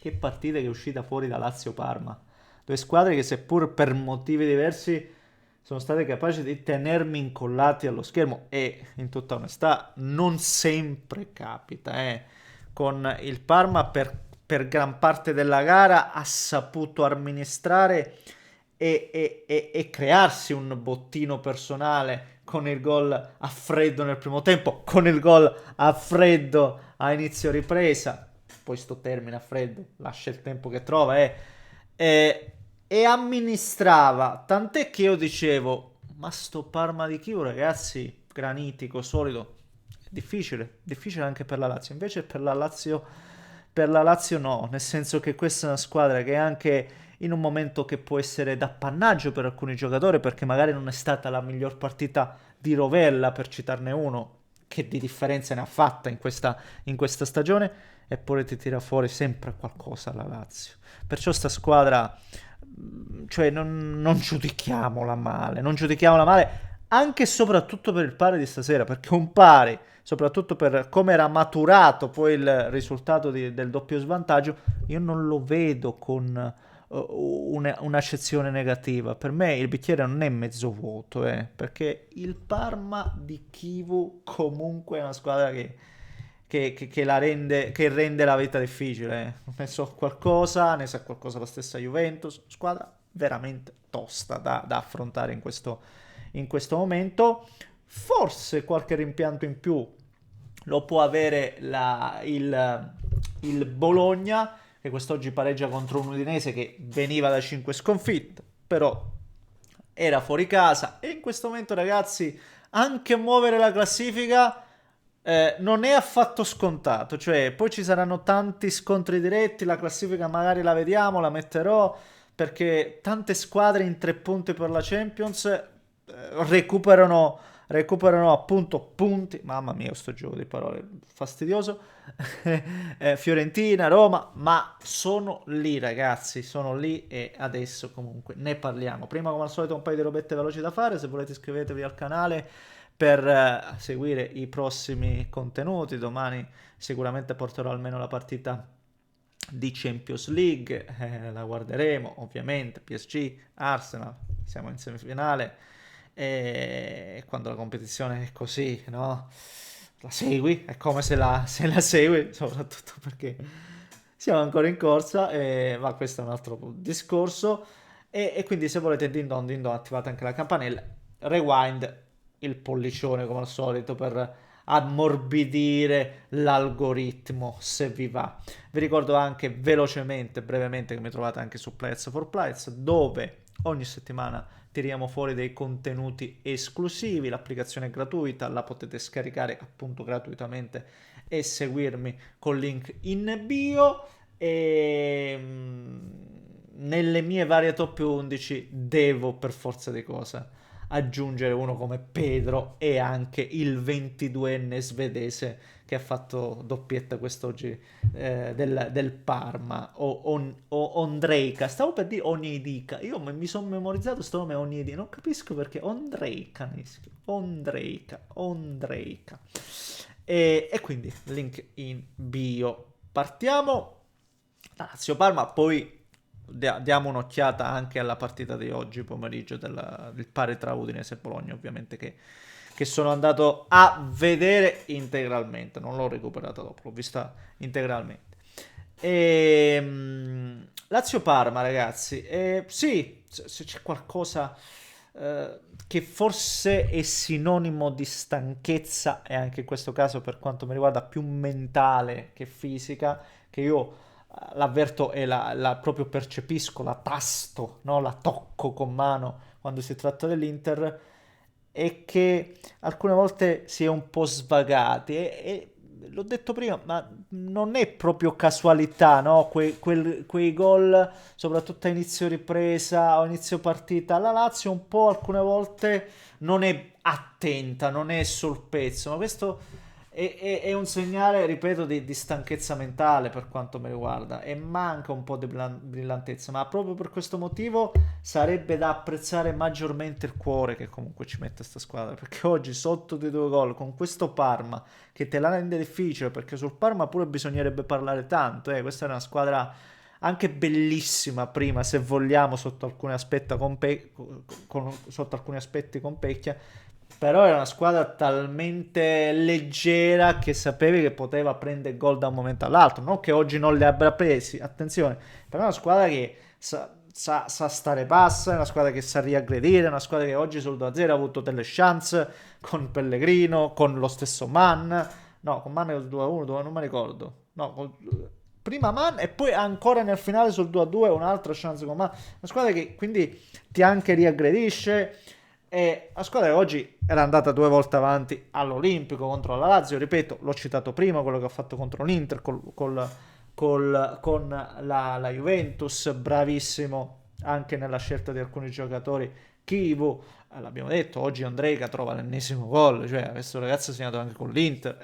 che partita che è uscita fuori da Lazio-Parma. Due squadre che seppur per motivi diversi sono state capaci di tenermi incollati allo schermo e in tutta onestà non sempre capita. Con il Parma per gran parte della gara ha saputo amministrare e crearsi un bottino personale con il gol a freddo nel primo tempo, con il gol a freddo a inizio ripresa, poi sto termine a freddo, lascia il tempo che trova, e, e amministrava, tant'è che io dicevo, ma sto Parma di Chievo ragazzi, granitico, solido, difficile anche per la Lazio, invece per la Lazio no, nel senso che questa è una squadra che anche in un momento che può essere d'appannaggio per alcuni giocatori, perché magari non è stata la miglior partita di Rovella, per citarne uno, che di differenza ne ha fatta in questa stagione, eppure ti tira fuori sempre qualcosa la Lazio. Perciò sta squadra, cioè non giudichiamola male, non giudichiamola male, anche e soprattutto per il pari di stasera, perché un pari, soprattutto per come era maturato poi il risultato del doppio svantaggio, io non lo vedo con un'accezione negativa. Per me il bicchiere non è mezzo vuoto, perché il Parma di Kivu comunque è una squadra che rende la vita difficile. Ne so qualcosa, ne sa qualcosa la stessa Juventus, squadra veramente tosta da affrontare in questo momento. Forse qualche rimpianto in più lo può avere il Bologna, che quest'oggi pareggia contro un Udinese che veniva da 5 sconfitte, però era fuori casa. E in questo momento, ragazzi, anche muovere la classifica non è affatto scontato. Cioè, poi ci saranno tanti scontri diretti. La classifica magari la vediamo, la metterò perché tante squadre in 3 punti per la Champions recuperano appunto punti. Mamma mia, sto gioco di parole fastidioso. Fiorentina, Roma, ma sono lì, ragazzi. Sono lì e adesso comunque ne parliamo. Prima, come al solito, un paio di robette veloci da fare. Se volete, iscrivetevi al canale per seguire i prossimi contenuti. Domani sicuramente porterò almeno la partita di Champions League, la guarderemo ovviamente, PSG, Arsenal, siamo in semifinale e quando la competizione è così, no? La segui, è come se la segui, soprattutto perché siamo ancora in corsa, ma questo è un altro discorso. E quindi se volete din don, attivate anche la campanella, rewind, il pollicione come al solito per ammorbidire l'algoritmo se vi va. Vi ricordo anche velocemente, brevemente, che mi trovate anche su Players for Players, dove ogni settimana tiriamo fuori dei contenuti esclusivi. L'applicazione è gratuita, la potete scaricare appunto gratuitamente e seguirmi col link in bio. E nelle mie varie top 11 devo per forza di cose aggiungere uno come Pedro e anche il 22enne svedese che ha fatto doppietta quest'oggi del Parma o Ondrejka, stavo per dire Onyedika, io mi sono memorizzato questo nome Onyedika, non capisco perché Ondrejka, Ondrejka, e quindi link in bio. Partiamo Lazio Parma, poi diamo un'occhiata anche alla partita di oggi pomeriggio del pari tra Udinese e Bologna, ovviamente che sono andato a vedere integralmente, non l'ho recuperata dopo, l'ho vista integralmente. Lazio Parma, ragazzi, sì, se c'è qualcosa che forse è sinonimo di stanchezza, e anche in questo caso per quanto mi riguarda più mentale che fisica, che io l'avverto e proprio percepisco, la tasto, no? La tocco con mano quando si tratta dell'Inter, è che alcune volte si è un po' svagati e l'ho detto prima, ma non è proprio casualità, no? Quei gol, soprattutto a inizio ripresa o inizio partita, la Lazio un po' alcune volte non è attenta, non è sul pezzo, ma questo è un segnale, ripeto, di stanchezza mentale per quanto mi riguarda e manca un po' di brillantezza, ma proprio per questo motivo sarebbe da apprezzare maggiormente il cuore che comunque ci mette sta squadra, perché oggi sotto di 2 gol con questo Parma che te la rende difficile, perché sul Parma pure bisognerebbe parlare tanto, questa è una squadra anche bellissima prima, se vogliamo, sotto alcuni aspetti sotto alcuni aspetti con Pecchia, però era una squadra talmente leggera che sapevi che poteva prendere gol da un momento all'altro. Non che oggi non li abbia presi, attenzione, però è una squadra che sa stare bassa, è una squadra che sa riaggredire, è una squadra che oggi sul 2-0 ha avuto delle chance con Pellegrino, con lo stesso Mann. No, con Mann è il 2-1, non mi ricordo. No, prima Mann e poi ancora nel finale sul 2-2 un'altra chance con Mann. Una squadra che quindi ti anche riaggredisce. E la squadra che oggi era andata 2 volte avanti all'Olimpico contro la Lazio, ripeto, l'ho citato prima, quello che ha fatto contro l'Inter con la Juventus, bravissimo anche nella scelta di alcuni giocatori. Kivu, l'abbiamo detto, oggi Andrega trova l'ennesimo gol, cioè questo ragazzo ha segnato anche con l'Inter.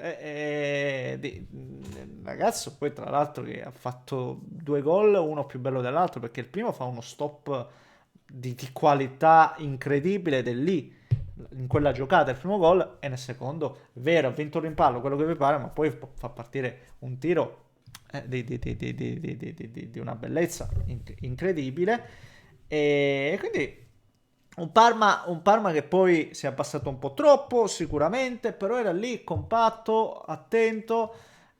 Ragazzo poi tra l'altro che ha fatto 2 gol, uno più bello dell'altro, perché il primo fa uno stop di qualità incredibile ed è lì in quella giocata il primo gol e nel secondo, è vero, ha vinto il rimpallo, quello che vi pare, ma poi fa partire un tiro di una bellezza incredibile e quindi un Parma che poi si è abbassato un po' troppo sicuramente, però era lì compatto, attento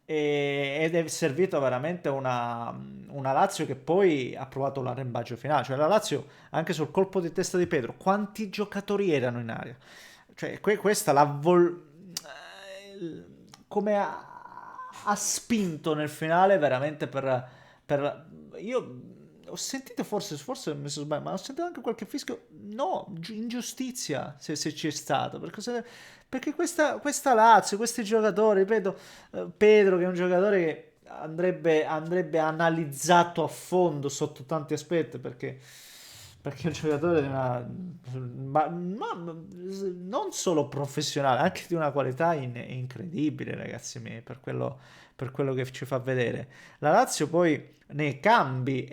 ed è servito veramente una Lazio che poi ha provato l'arrembaggio finale, cioè la Lazio anche sul colpo di testa di Pedro, quanti giocatori erano in aria? Cioè questa come ha spinto nel finale veramente io ho sentito forse mi sono sbagliato, ma ho sentito anche qualche fischio, no, ingiustizia se c'è stato, perché questa Lazio, questi giocatori, ripeto, Pedro che è un giocatore che andrebbe analizzato a fondo sotto tanti aspetti perché è un giocatore di ma non solo professionale, anche di una qualità incredibile, ragazzi miei, per quello che ci fa vedere. La Lazio poi nei cambi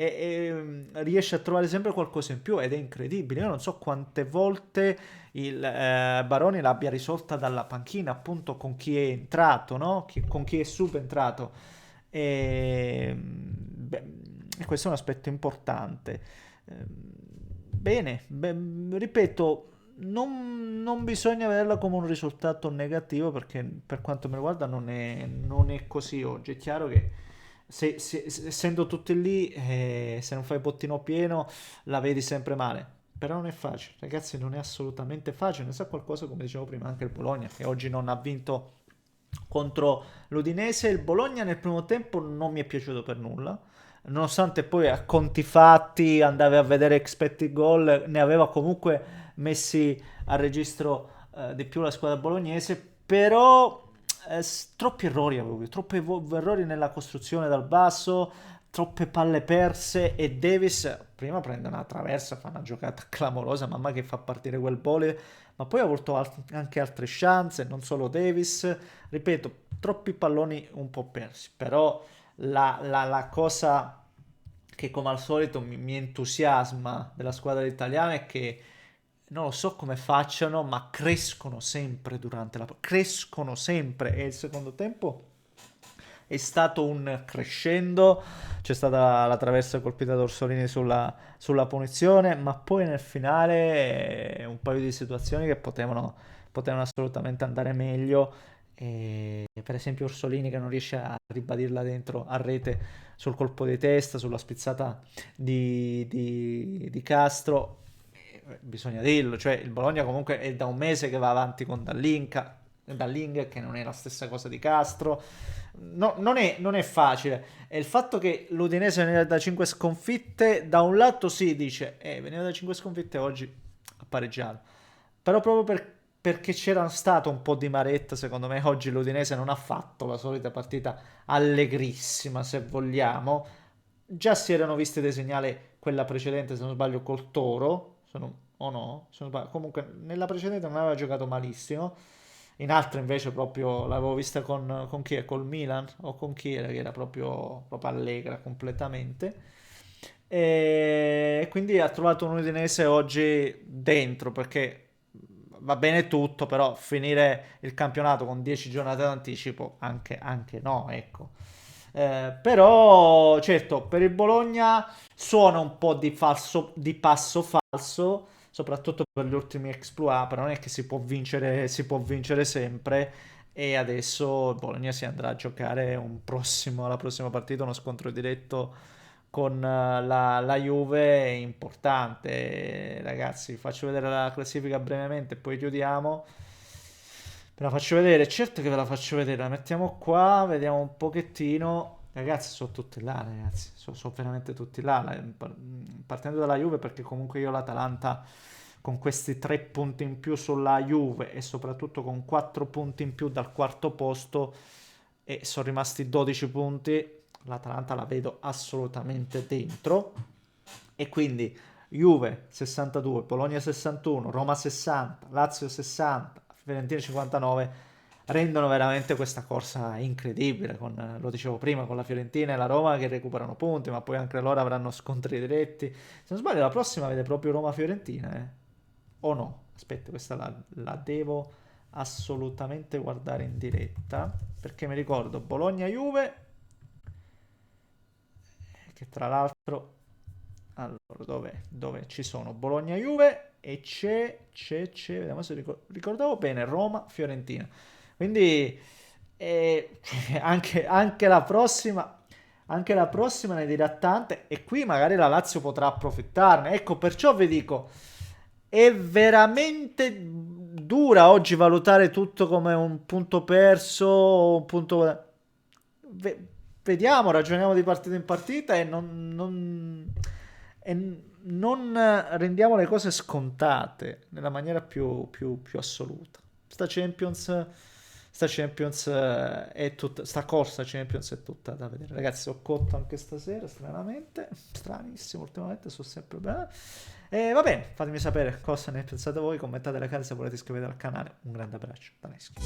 riesce a trovare sempre qualcosa in più ed è incredibile. Io non so quante volte il Baroni l'abbia risolta dalla panchina, appunto con chi è entrato, no? Con chi è subentrato. E questo è un aspetto importante. Bene, ripeto, non bisogna vederla come un risultato negativo perché per quanto mi riguarda non è così oggi. È chiaro che essendo tutti lì, se non fai bottino pieno, la vedi sempre male. Però non è facile, ragazzi, non è assolutamente facile. Ne sa qualcosa, come dicevo prima, anche il Bologna, che oggi non ha vinto contro l'Udinese. Il Bologna nel primo tempo non mi è piaciuto per nulla, nonostante poi a conti fatti andavi a vedere expected goal, ne aveva comunque messi a registro di più la squadra bolognese, però troppi errori avevo visto, troppi errori nella costruzione dal basso, troppe palle perse e Davis prima prende una traversa, fa una giocata clamorosa, mamma che fa partire quel volley, ma poi ha avuto anche altre chance, non solo Davis, ripeto, troppi palloni un po' persi, però la cosa che come al solito mi entusiasma della squadra italiana è che non lo so come facciano, ma crescono sempre crescono sempre e il secondo tempo è stato un crescendo, c'è stata la traversa colpita da Orsolini sulla punizione, ma poi nel finale un paio di situazioni che potevano assolutamente andare meglio. E per esempio Orsolini che non riesce a ribadirla dentro a rete sul colpo di testa, sulla spizzata di Castro. Bisogna dirlo, cioè il Bologna comunque è da un mese che va avanti con Dalling, che non è la stessa cosa di Castro. No, non è facile. E il fatto che l'Udinese veniva da 5 sconfitte, da un lato si dice, veniva da 5 sconfitte oggi ha pareggiato. Però proprio perché c'era stato un po' di maretta, secondo me oggi l'Udinese non ha fatto la solita partita allegrissima, se vogliamo. Già si erano viste dei segnali quella precedente, se non sbaglio, col Toro, o no? Se non sbaglio. Comunque nella precedente non aveva giocato malissimo. in altre invece proprio l'avevo vista con chi è? Col Milan o con chi era? Che era proprio allegra completamente. E quindi ha trovato un Udinese oggi dentro perché va bene tutto, però finire il campionato con 10 giornate d'anticipo anche no, ecco. Però certo, per il Bologna suona un po' di passo falso, soprattutto per gli ultimi exploit, però non è che si può vincere sempre. E adesso il Bologna si andrà a giocare la prossima partita, uno scontro diretto con la Juve è importante. Ragazzi, faccio vedere la classifica brevemente, poi chiudiamo. Ve la faccio vedere, certo che ve la faccio vedere, la mettiamo qua, vediamo un pochettino. Ragazzi, sono tutti là, ragazzi, sono veramente tutti là. Partendo dalla Juve, perché comunque io l'Atalanta con questi 3 punti in più sulla Juve e soprattutto con 4 punti in più dal quarto posto e sono rimasti 12 punti, l'Atalanta la vedo assolutamente dentro. E quindi Juve 62, Bologna 61, Roma 60, Lazio 60, Fiorentina 59 rendono veramente questa corsa incredibile, lo dicevo prima, con la Fiorentina e la Roma che recuperano punti, ma poi anche loro avranno scontri diretti. Se non sbaglio la prossima vede proprio Roma-Fiorentina, eh? O no? Aspetta, questa la devo assolutamente guardare in diretta, perché mi ricordo Bologna-Juve, che tra l'altro allora, dove ci sono Bologna-Juve e vediamo se ricordavo bene, Roma-Fiorentina. Quindi anche la prossima ne dirà tante e qui magari la Lazio potrà approfittarne. Ecco, perciò vi dico, è veramente dura oggi valutare tutto come un punto perso, un punto. Ve- Vediamo, ragioniamo di partita in partita e non rendiamo le cose scontate nella maniera più assoluta. Sta Champions è tutta, sta corsa Champions è tutta da vedere. Ragazzi, ho cotto anche stasera, stranamente, stranissimo, ultimamente sono sempre bene. E va bene, fatemi sapere cosa ne pensate voi, commentate la casa se volete iscrivetevi al canale. Un grande abbraccio da Neschi.